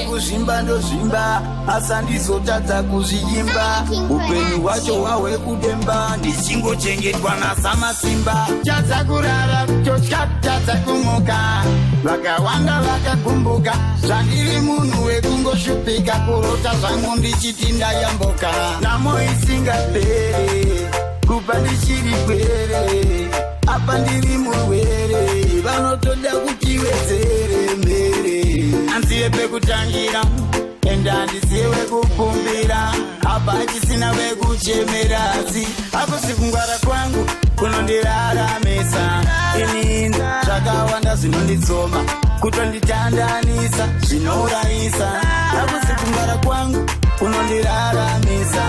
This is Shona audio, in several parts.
Kuzvimba ndozvimba asandizotadza kuzviimba upenyu wacho wawe kudemba ndichingochengetwa nasamasimba chadza kurara chadza kumuka vakawanda vakagumbuka zvandiri munhu wekungoshupika kurota zvangu ndichiti ndayamboka namo isingapere kupa ndichiri kwere apa ndiri murwere vanotoda kuti wedzere mbere anziye pekutangira enda handisiye wekukumbira apa achisina wekuchemera asi apo sikungwara kwangu kunondiraramisa inini zvakawanda zvinonditsoma kutonditandanisa zvinourayisa apo sikungwara kwangu kunondiraramisa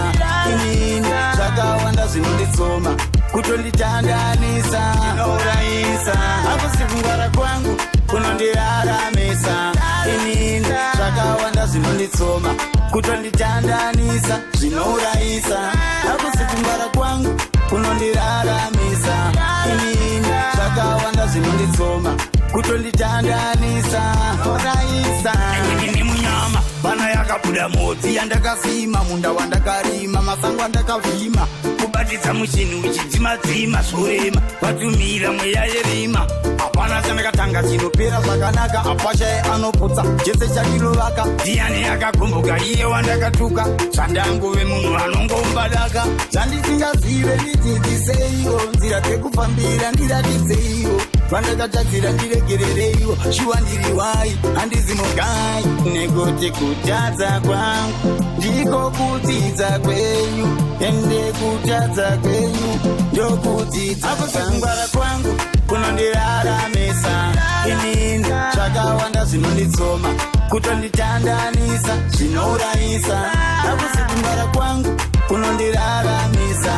inini zvakawanda zvinonditsoma kutonditandanisa zvinourayisa apo sikungwara kwangu kunondiraramisa inini zvakawanda zvinonditsoma kutonditandanisa zvinourayisa apo sikungwara kwangu kunondiraramisa inini zvakawanda zvinonditsoma kutonditandanisa urayisa ndine munyama bana yakabuda mhodzi yandakasima munda wandakarima masango andakavhima kubatidza muchini uchidzimadzima zvorema vatumira mweya yerima hapana chandakatanga chinopera zvakanaka apashai anoputsa chese chandinovaka ndiani akagumbuka iye wandakatuka zvandangove munhu anongombadaka zvandisingazive ndidzidziseiwo nzira dzekufambira ndiratidzeio vandakatadzira ndiregerereiwo shuwa ndiriwai handizi mugai nekuti kutadza kwangu ndiko kudzidza kwenyu ende kutadza kwenyu ndokudzidza apo sikungwara kwangu kunondiraramisa inini zvakawanda zvinonditsoma kutonditandanisa zvinourayisa apo sikungwara kwangu kunondiraramisa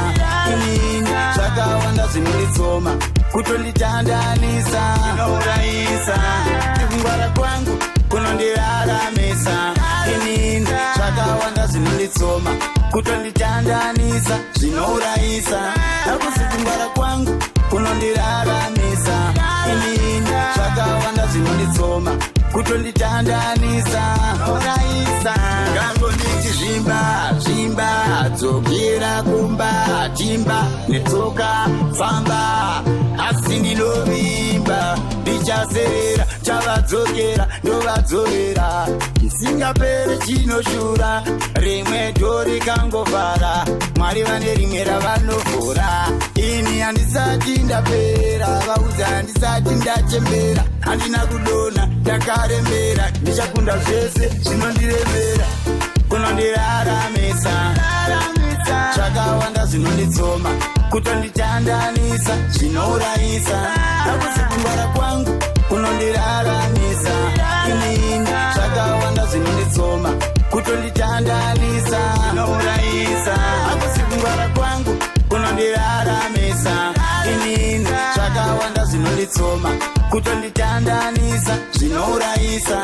inini zvakawanda zvinonditsoma kutonditandanisa zvinourayisa sikungwara kwangu kunondiraramisa inini zvakawanda zvinonditsoma kutonditandanisa zvinourayisa apo sikungwara kwangu kunondiraramisa inini zvakawanda zvinonditsoma kutonditandanisa urayisa ngango ndichizvimba zvimba dzokera kumba timba netsoka famba asi ndinovimba ndichazerera chavadzokera ndovadzorera isingapere chinoshura rimwe dhori kangovhara mwari vane rimwe ravanovhura ini handisati ndapera vaudza handisati ndachembera handina kudona ndakarembera ndichakunda zvese zvinondiremera kunondiraramisa zvakawanda zvinonditsoma kutonditandanisa zvinourayisa apo sikungwara kwangu kunondiraramisa inini zvakawanda zvinonditsoma kutonditandanisa zvinourayisa apo sikungwara kwangu kunondiraramisa inini zvakawanda zvinonditsoma kutonditandanisa zvinourayisa